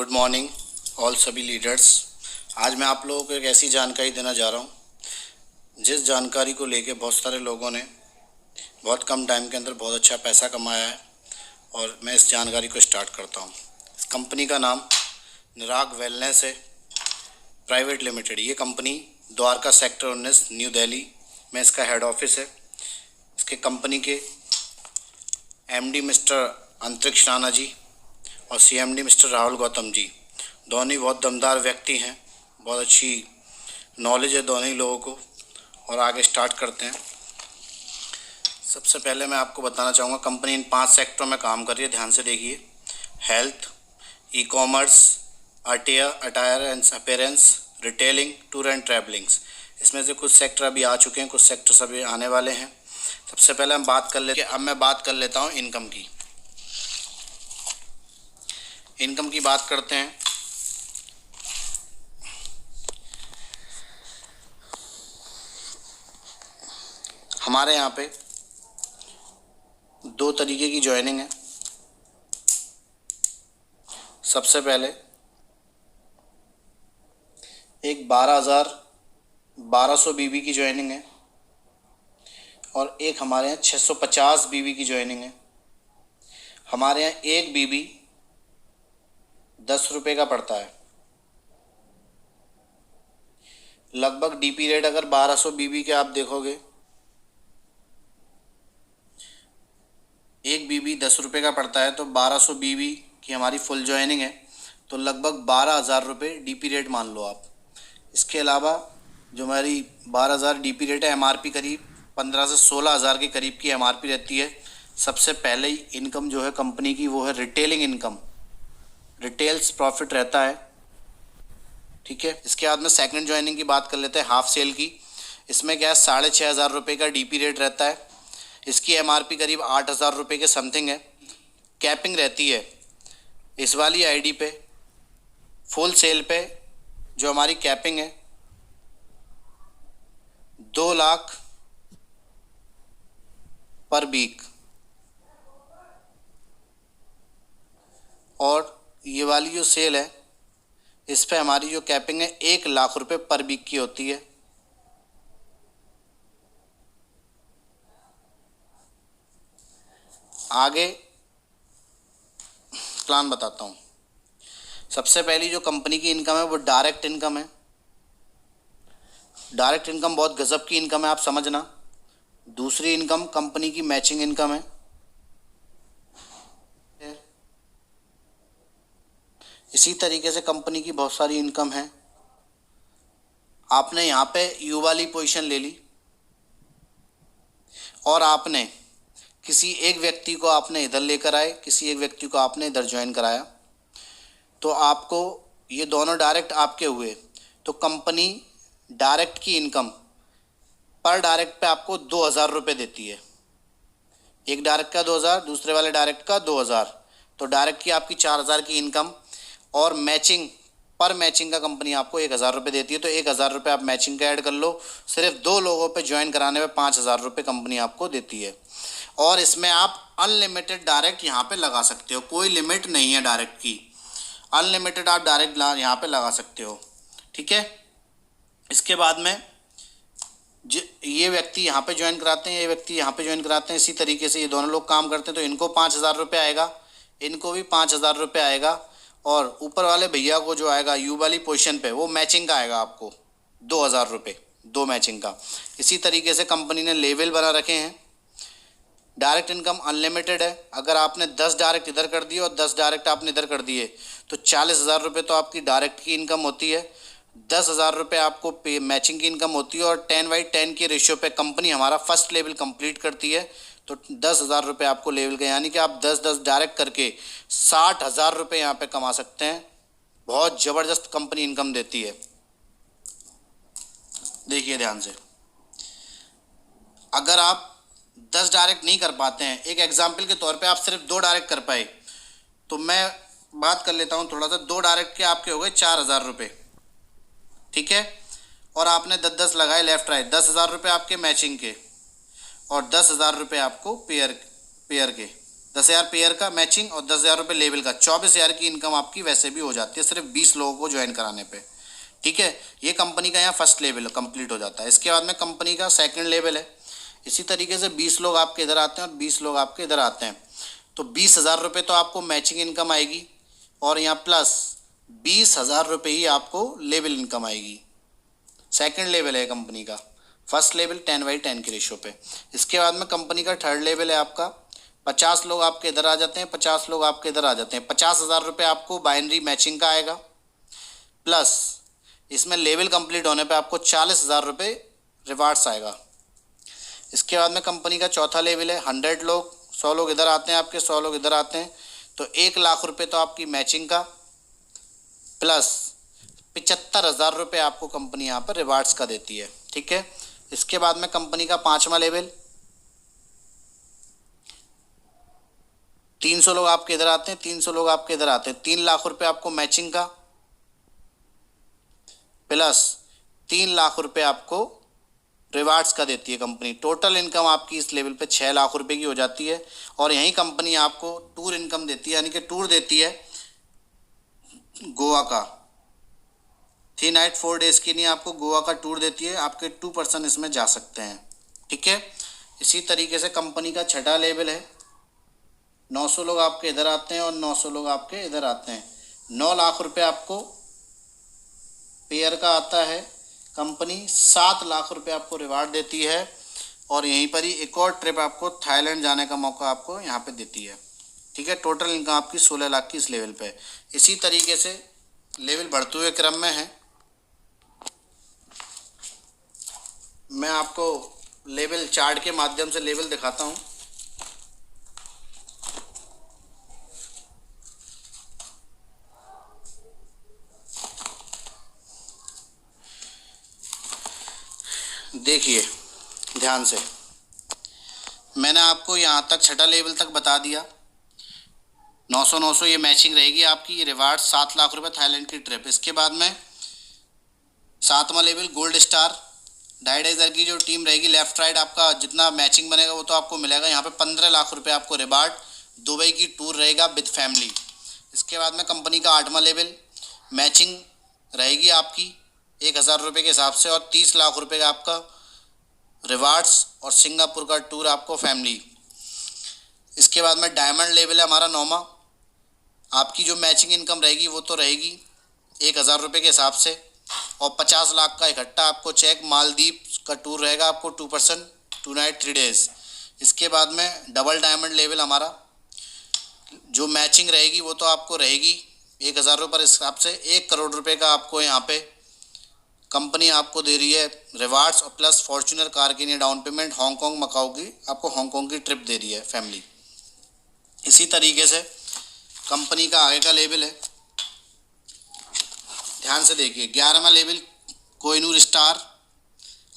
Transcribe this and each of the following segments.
Good morning all सभी leaders. आज मैं आप लोगों को एक ऐसी जानकारी देना जा रहा हूँ जिस जानकारी को लेके बहुत सारे लोगों ने बहुत कम टाइम के अंदर बहुत अच्छा पैसा कमाया है। और मैं इस जानकारी को स्टार्ट करता हूँ। इस कंपनी का नाम निराग वेलनेस है प्राइवेट लिमिटेड। ये company Dwarka sector 19 new Delhi में इसका हेड ऑफिस है। इसके कंपनी के एमडी मिस्टर अंतरिक्ष राणा जी और सीएमडी मिस्टर राहुल गौतम जी दोनों ही बहुत दमदार व्यक्ति हैं। बहुत अच्छी नॉलेज है दोनों ही लोगों को। और आगे स्टार्ट करते हैं। सबसे पहले मैं आपको बताना चाहूँगा कंपनी इन 5 सेक्टरों में काम कर रही है। ध्यान से देखिए, health, e commerce, attire and appearance, retailing, tour and travellings. इसमें से कुछ सेक्टर अभी आ चुके हैं, कुछ सेक्टर अभी आने वाले हैं। सबसे पहले हम बात कर लेता हूँ इनकम की। इनकम की बात करते हैं। हमारे यहाँ पे 2 तरीके की ज्वाइनिंग है। सबसे पहले एक 1200 बीबी की ज्वाइनिंग है और एक हमारे यहाँ 650 बीबी की ज्वाइनिंग है। हमारे यहाँ एक बीबी 10 रुपये का पड़ता है। लगभग डीपी रेट अगर 1200 बीबी के आप देखोगे, एक बीबी 10 रुपये का पड़ता है, तो 1200 बीबी की हमारी फुल ज्वाइनिंग है तो लगभग 12,000 रुपये डीपी रेट मान लो आप। इसके अलावा जो हमारी 12,000 डीपी रेट है, एमआरपी करीब 15 से 16,000 के करीब की एमआरपी रहती है। सबसे पहले ही इनकम जो है कंपनी की वो है रिटेलिंग इनकम, रिटेल्स प्रॉफिट रहता है। ठीक है। इसके बाद में सेकंड ज्वाइनिंग की बात कर लेते हैं, हाफ सेल की। इसमें क्या है, 6,500 रुपये का डीपी रेट रहता है। इसकी एमआरपी करीब 8,000 रुपये के समथिंग है। कैपिंग रहती है इस वाली आईडी पे, फुल सेल पे जो हमारी कैपिंग है 2 लाख पर वीक। और ये वाली जो सेल है इस पे हमारी जो कैपिंग है 1 लाख रुपए पर वीक की होती है। आगे प्लान बताता हूँ। सबसे पहली जो कंपनी की इनकम है वो डायरेक्ट इनकम है। डायरेक्ट इनकम बहुत गजब की इनकम है, आप समझना। दूसरी इनकम कंपनी की मैचिंग इनकम है। इसी तरीके से कंपनी की बहुत सारी इनकम है। आपने यहाँ पे यू वाली पोजीशन ले ली और आपने किसी एक व्यक्ति को आपने इधर लेकर आए, किसी एक व्यक्ति को आपने इधर ज्वाइन कराया, तो आपको ये दोनों डायरेक्ट आपके हुए। तो कंपनी डायरेक्ट की इनकम पर डायरेक्ट पे आपको 2,000 रुपये देती है। एक डायरेक्ट का 2,000, दूसरे वाले डायरेक्ट का 2,000, तो डायरेक्ट की आपकी 4,000 की इनकम। और मैचिंग पर मैचिंग का कंपनी आपको 1,000 रुपये देती है। तो 1,000 रुपये आप मैचिंग का ऐड कर लो। सिर्फ 2 लोगों पे ज्वाइन कराने में 5,000 रुपये कंपनी आपको देती है। और इसमें आप अनलिमिटेड डायरेक्ट यहाँ पे लगा सकते हो, कोई लिमिट नहीं है डायरेक्ट की। अनलिमिटेड आप डायरेक्ट यहाँ पे लगा सकते हो। ठीक है। इसके बाद में ये व्यक्ति यहाँ पे ज्वाइन कराते हैं, ये व्यक्ति यहाँ पे ज्वाइन कराते हैं। इसी तरीके से ये दोनों लोग काम करते हैं, तो इनको 5,000 रुपये आएगा, इनको भी 5,000 रुपये आएगा। और ऊपर वाले भैया को जो आएगा यू वाली पोजीशन पे वो मैचिंग का आएगा आपको 2,000 रुपये, 2 मैचिंग का। इसी तरीके से कंपनी ने लेवल बना रखे हैं। डायरेक्ट इनकम अनलिमिटेड है। अगर आपने 10 डायरेक्ट इधर कर दिए और 10 डायरेक्ट आपने इधर कर दिए तो 40,000 रुपये तो आपकी डायरेक्ट की इनकम होती है। 10,000 रुपये आपको पे मैचिंग की इनकम होती है। और 10/10 के रेशियो पे कंपनी हमारा फर्स्ट लेवल कंप्लीट करती है, तो 10,000 रुपये आपको लेवल का, यानी कि आप 10-10 डायरेक्ट करके 60,000 रुपये यहाँ पे कमा सकते हैं। बहुत ज़बरदस्त कंपनी इनकम देती है। देखिए ध्यान से, अगर आप 10 डायरेक्ट नहीं कर पाते हैं, एक एग्जाम्पल के तौर पे आप सिर्फ 2 डायरेक्ट कर पाए, तो मैं बात कर लेता हूँ थोड़ा सा। 2 डायरेक्ट के आपके हो गए 4,000 रुपये। ठीक है। और आपने 10-10 लगाए लेफ्ट राइट, 10,000 रुपये आपके मैचिंग के और 10,000 रुपये आपको पेयर के। 10,000 पेयर का मैचिंग और 10,000 रुपये लेवल का, 24,000 की इनकम आपकी वैसे भी हो जाती है सिर्फ 20 लोगों को ज्वाइन कराने पे। ठीक है, ये कंपनी का यहाँ फर्स्ट लेवल कंप्लीट हो जाता है। इसके बाद में कंपनी का सेकंड लेवल है। इसी तरीके से 20 लोग आपके इधर आते हैं और 20 लोग आपके इधर आते हैं, तो 20,000 रुपये तो आपको मैचिंग इनकम आएगी और यहाँ प्लस 20,000 रुपये ही आपको लेवल इनकम आएगी। सेकंड लेवल है कंपनी का। फर्स्ट लेवल 10/10 के रेशो पे। इसके बाद में कंपनी का थर्ड लेवल है आपका, 50 लोग आपके इधर आ जाते हैं, 50 लोग आपके इधर आ जाते हैं, 50,000 रुपये आपको बाइनरी मैचिंग का आएगा, प्लस इसमें लेवल कंप्लीट होने पे आपको 40,000 रुपये रिवार्ड्स आएगा। इसके बाद में कंपनी का चौथा लेवल है, 100 लोग, 100 लोग इधर आते हैं आपके, 100 लोग इधर आते हैं, तो 1,00,000 रुपये तो आपकी मैचिंग का, प्लस 75,000 रुपये आपको कंपनी यहाँ पर रिवार्ड्स का देती है। ठीक है, इसके बाद में कंपनी का पांचवा लेवल, 300 लोग आपके इधर आते हैं, 300 लोग आपके इधर आते हैं, 3,00,000 रुपये आपको मैचिंग का, प्लस 3,00,000 रुपये आपको रिवार्ड्स का देती है कंपनी। टोटल इनकम आपकी इस लेवल पे 6,00,000 रुपये की हो जाती है। और यही कंपनी आपको टूर इनकम देती है, यानी कि टूर देती है गोवा का, 3 नाइट 4 डेज के लिए आपको गोवा का टूर देती है, आपके 2 पर्सन इसमें जा सकते हैं। ठीक है, इसी तरीके से कंपनी का छठा लेवल है, 900 लोग आपके इधर आते हैं और 900 लोग आपके इधर आते हैं, 9,00,000 रुपये आपको पेयर का आता है। कंपनी 7,00,000 रुपये आपको रिवार्ड देती है और यहीं पर ही एक और ट्रिप आपको थाईलैंड जाने का मौका आपको यहाँ पे देती है। ठीक है, टोटल इनकम आपकी 16,00,000 की इस लेवल पे। इसी तरीके से लेवल बढ़ते हुए क्रम में है। मैं आपको लेवल चार्ट के माध्यम से लेवल दिखाता हूँ। देखिए ध्यान से, मैंने आपको यहाँ तक छठा लेवल तक बता दिया। 900 ये मैचिंग रहेगी आपकी, ये रिवार्ड 7,00,000 रुपये थाईलैंड की ट्रिप। इसके बाद में सातवां लेवल गोल्ड स्टार, 2,500 की जो टीम रहेगी, लेफ्ट राइट आपका जितना मैचिंग बनेगा वो तो आपको मिलेगा। यहाँ पे 15,00,000 रुपये आपको रिवार्ड, दुबई की टूर रहेगा विद फैमिली। इसके बाद में कंपनी का 8वां लेवल, मैचिंग रहेगी आपकी 1,000 रुपये के हिसाब से और 30,00,000 रुपये का आपका रिवार्ड्स और सिंगापुर का टूर आपको फैमिली। इसके बाद में डायमंड लेवल है हमारा 9वां, आपकी जो मैचिंग इनकम रहेगी वो तो रहेगी 1,000 रुपये के हिसाब से और 50,00,000 का इकट्ठा आपको चेक मालदीव का टूर रहेगा आपको 2 पर्सन 2 नाइट 3 डेज। इसके बाद में डबल डायमंड लेवल हमारा, जो मैचिंग रहेगी वो तो आपको रहेगी 1,000 रुपये पर हिसाब से 1 करोड़ रुपये का आपको यहाँ पे कंपनी आपको दे रही है रिवार्ड्स और प्लस फॉर्च्यूनर कार के लिए डाउन पेमेंट, हांगकांग मकाऊ की आपको हांगकांग की ट्रिप दे रही है फैमिली। इसी तरीके से कंपनी का आगे का लेवल है, ध्यान से देखिए, 11वां लेवल कोहिनूर स्टार,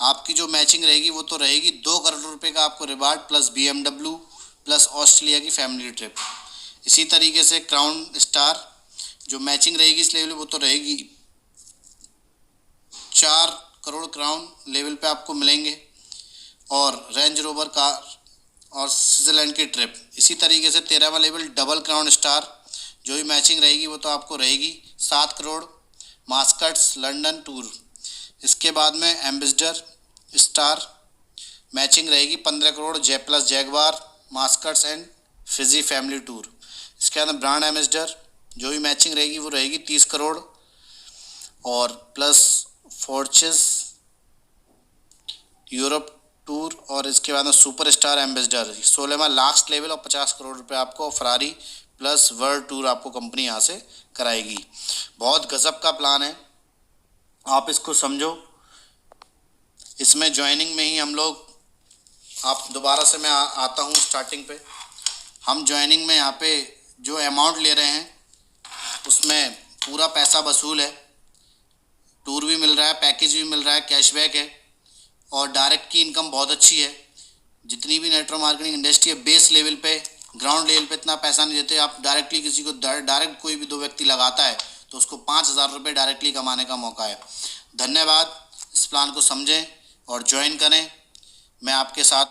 आपकी जो मैचिंग रहेगी वो तो रहेगी 2 करोड़ रुपए का आपको reward plus BMW plus Australia की फैमिली ट्रिप। इसी तरीके से क्राउन स्टार, जो मैचिंग रहेगी इस लेवल वो तो रहेगी 4 करोड़ क्राउन लेवल पे आपको मिलेंगे और रेंज रोवर कार और स्विट्जरलैंड की ट्रिप। इसी तरीके से 13वां लेवल डबल क्राउन स्टार, जो भी मैचिंग रहेगी वो तो आपको रहेगी 7 करोड़ मास्कट्स लंदन टूर। इसके बाद में एम्बेसडर स्टार, मैचिंग रहेगी 15 करोड़ जे plus Jaguar mascots and Fiji family tour. इसके बाद ब्रांड एम्बेसडर, जो भी मैचिंग रहेगी वो रहेगी 30 करोड़ और प्लस फॉर्चेस यूरोप टूर। और इसके बाद में सुपर स्टार एम्बेसडर 16वां लास्ट लेवल और 50 करोड़ रुपए आपको फरारी प्लस वर्ल्ड टूर आपको कंपनी यहाँ से कराएगी। बहुत गजब का प्लान है, आप इसको समझो। इसमें ज्वाइनिंग में ही हम लोग, आप दोबारा से मैं आता हूँ स्टार्टिंग पे, हम ज्वाइनिंग में यहाँ पे जो अमाउंट ले रहे हैं उसमें पूरा पैसा वसूल है, टूर भी मिल रहा है, पैकेज भी मिल रहा है, कैशबैक है और डायरेक्ट की इनकम बहुत अच्छी है। जितनी भी नेटवर्क मार्केटिंग इंडस्ट्री है बेस लेवल पे, ग्राउंड लेवल पे इतना पैसा नहीं देते। आप डायरेक्टली किसी को डायरेक्ट कोई भी 2 व्यक्ति लगाता है तो उसको 5,000 रुपये डायरेक्टली कमाने का मौका है। धन्यवाद, इस प्लान को समझें और ज्वाइन करें। मैं आपके साथ